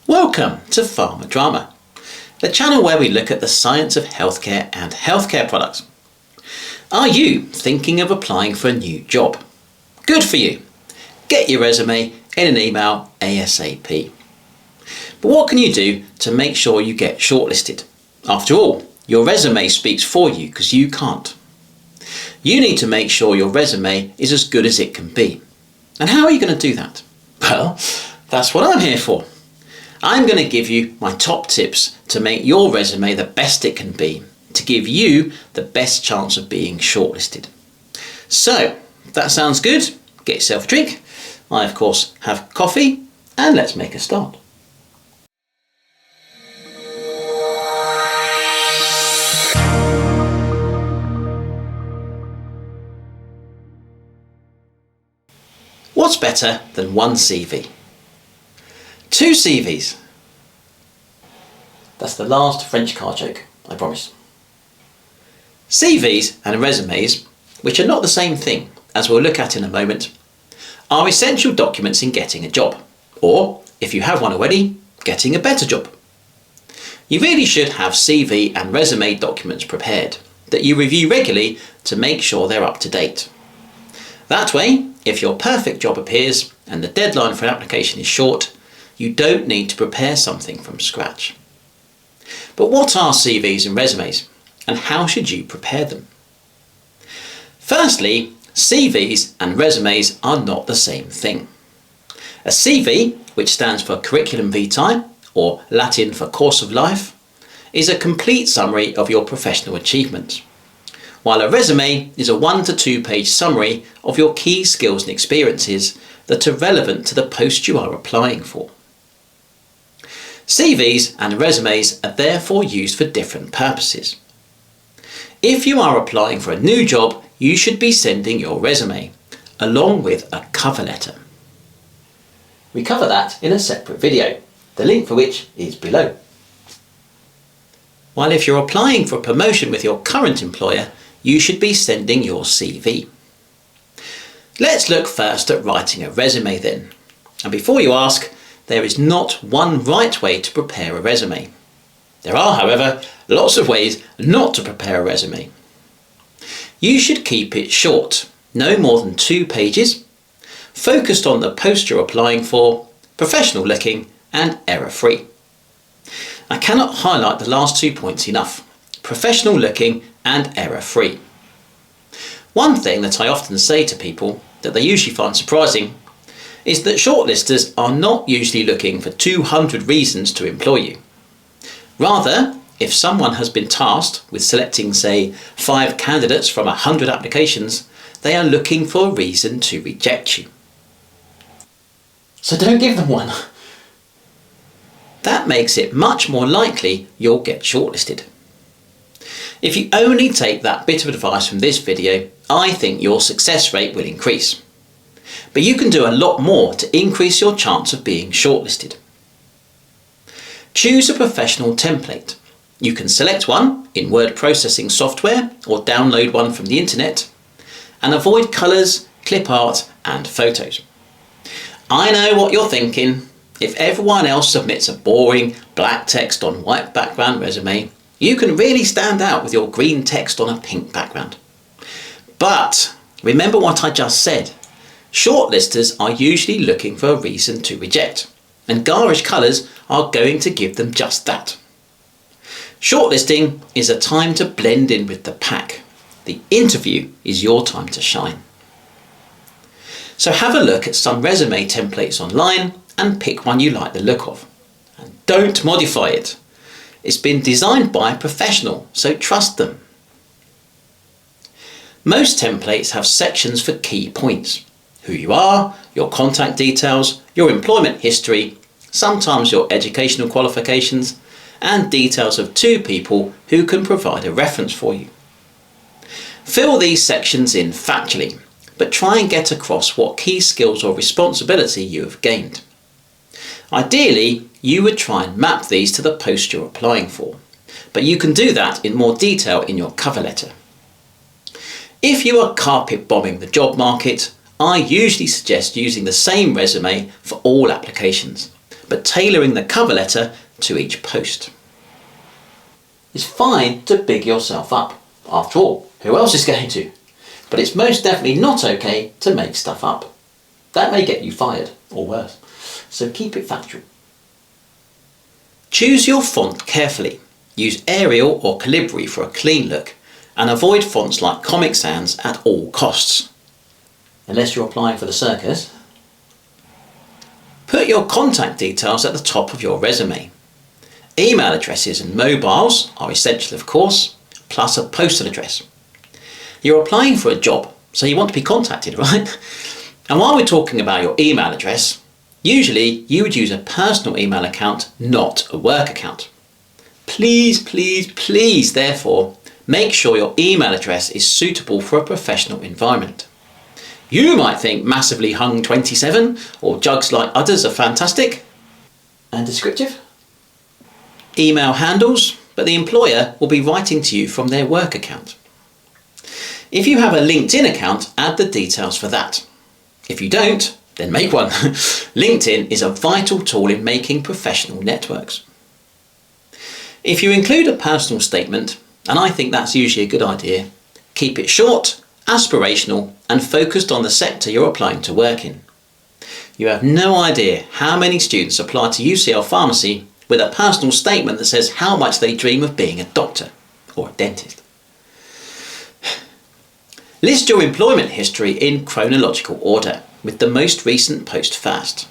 Welcome to Pharma Drama, the channel where we look at the science of healthcare and healthcare products. Are you thinking of applying for a new job? Good for you. Get your resume in an email ASAP. But what can you do to make sure you get shortlisted? After all, your resume speaks for you because you can't. You need to make sure your resume is as good as it can be. And how are you going to do that? Well, that's what I'm here for. I'm going to give you my top tips to make your resume the best it can be, to give you the best chance of being shortlisted. So, if that sounds good, get yourself a drink. I, of course, have coffee, and let's make a start. What's better than one CV? Two CVs. That's the last French car joke, I promise. CVs and resumes, which are not the same thing, as we'll look at in a moment, are essential documents in getting a job, or, if you have one already, getting a better job. You really should have CV and resume documents prepared that you review regularly to make sure they're up to date. That way, if your perfect job appears and the deadline for an application is short, you don't need to prepare something from scratch. But what are CVs and resumes, and how should you prepare them? Firstly, CVs and resumes are not the same thing. A CV, which stands for Curriculum Vitae, or Latin for Course of Life, is a complete summary of your professional achievements, while a resume is a 1 to 2 page summary of your key skills and experiences that are relevant to the post you are applying for. CVs and resumes are therefore used for different purposes. If you are applying for a new job, you should be sending your resume, along with a cover letter. We cover that in a separate video, the link for which is below. While if you're applying for a promotion with your current employer, you should be sending your CV. Let's look first at writing a resume then. And before you ask, there is not one right way to prepare a resume. There are, however, lots of ways not to prepare a resume. You should keep it short, no more than 2 pages, focused on the post you're applying for, professional looking and error-free. I cannot highlight the last 2 points enough: professional looking and error-free. One thing that I often say to people that they usually find surprising is that shortlisters are not usually looking for 200 reasons to employ you. Rather, if someone has been tasked with selecting, say, 5 candidates from 100 applications, they are looking for a reason to reject you. So don't give them one. That makes it much more likely you'll get shortlisted. If you only take that bit of advice from this video, I think your success rate will increase. But you can do a lot more to increase your chance of being shortlisted. Choose a professional template. You can select one in word processing software or download one from the internet, and avoid colours, clip art and photos. I know what you're thinking. If everyone else submits a boring black text on white background resume, you can really stand out with your green text on a pink background. But remember what I just said. Shortlisters are usually looking for a reason to reject, and garish colours are going to give them just that. Shortlisting is a time to blend in with the pack. The interview is your time to shine. So have a look at some resume templates online and pick one you like the look of. And don't modify it. It's been designed by a professional, so trust them. Most templates have sections for key points: who you are, your contact details, your employment history, sometimes your educational qualifications, and details of 2 people who can provide a reference for you. Fill these sections in factually, but try and get across what key skills or responsibility you have gained. Ideally, you would try and map these to the post you're applying for, but you can do that in more detail in your cover letter. If you are carpet bombing the job market, I usually suggest using the same resume for all applications, but tailoring the cover letter to each post. It's fine to big yourself up. After all, who else is going to? But it's most definitely not okay to make stuff up. That may get you fired, or worse. So keep it factual. Choose your font carefully. Use Arial or Calibri for a clean look, and avoid fonts like Comic Sans at all costs. Unless you're applying for the circus. Put your contact details at the top of your resume. Email addresses and mobiles are essential, of course, plus a postal address. You're applying for a job, so you want to be contacted, right? And while we're talking about your email address, usually you would use a personal email account, not a work account. Please, please, please, therefore, make sure your email address is suitable for a professional environment. You might think massively hung 27 or jugs like udders are fantastic and descriptive email handles, but the employer will be writing to you from their work account. If you have a LinkedIn account, add the details for that. If you don't, then make one. LinkedIn is a vital tool in making professional networks. If you include a personal statement, and I think that's usually a good idea, keep it short, aspirational, and focused on the sector you're applying to work in. You have no idea how many students apply to UCL Pharmacy with a personal statement that says how much they dream of being a doctor or a dentist. List your employment history in chronological order, with the most recent post first.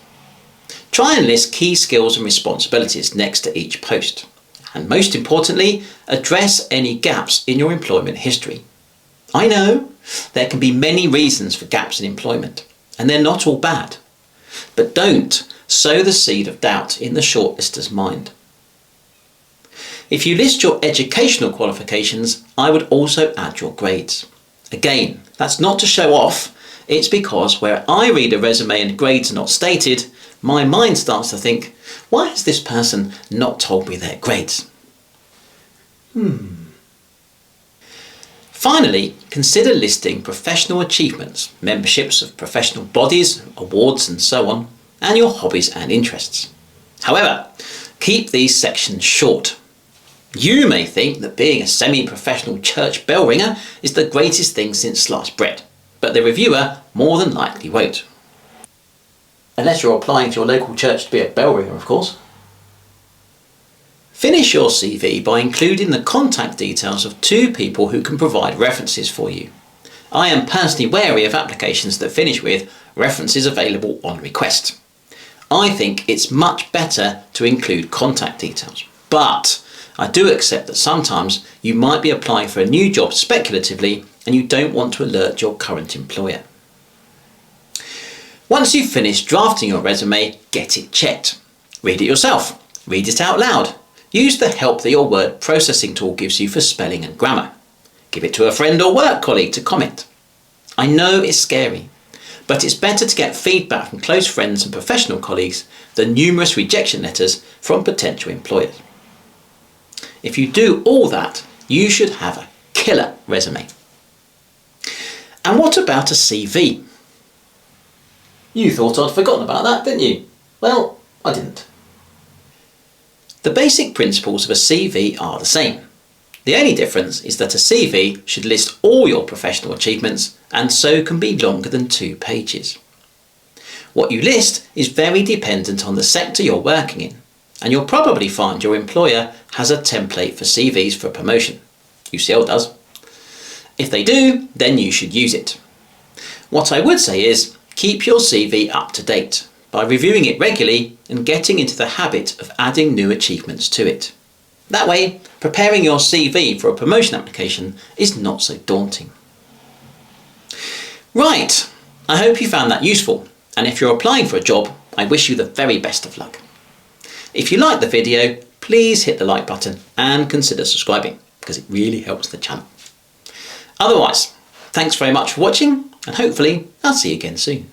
Try and list key skills and responsibilities next to each post. And most importantly, address any gaps in your employment history. I know there can be many reasons for gaps in employment, and they're not all bad. But don't sow the seed of doubt in the shortlister's mind. If you list your educational qualifications, I would also add your grades. Again, that's not to show off, it's because where I read a resume and grades are not stated, my mind starts to think, why has this person not told me their grades? Finally, consider listing professional achievements, memberships of professional bodies, awards and so on, and your hobbies and interests. However, keep these sections short. You may think that being a semi-professional church bell ringer is the greatest thing since sliced bread, but the reviewer more than likely won't. Unless you're applying to your local church to be a bell ringer, of course. Finish your CV by including the contact details of 2 people who can provide references for you. I am personally wary of applications that finish with references available on request. I think it's much better to include contact details, but I do accept that sometimes you might be applying for a new job speculatively and you don't want to alert your current employer. Once you've finished drafting your resume, get it checked. Read it yourself. Read it out loud. Use the help that your word processing tool gives you for spelling and grammar. Give it to a friend or work colleague to comment. I know it's scary, but it's better to get feedback from close friends and professional colleagues than numerous rejection letters from potential employers. If you do all that, you should have a killer resume. And what about a CV? You thought I'd forgotten about that, didn't you? Well, I didn't. The basic principles of a CV are the same. The only difference is that a CV should list all your professional achievements and so can be longer than 2 pages. What you list is very dependent on the sector you're working in, and you'll probably find your employer has a template for CVs for promotion. UCL does. If they do, then you should use it. What I would say is keep your CV up to date by reviewing it regularly and getting into the habit of adding new achievements to it. That way, preparing your CV for a promotion application is not so daunting. Right, I hope you found that useful, and if you're applying for a job, I wish you the very best of luck. If you liked the video, please hit the like button and consider subscribing, because it really helps the channel. Otherwise, thanks very much for watching, and hopefully I'll see you again soon.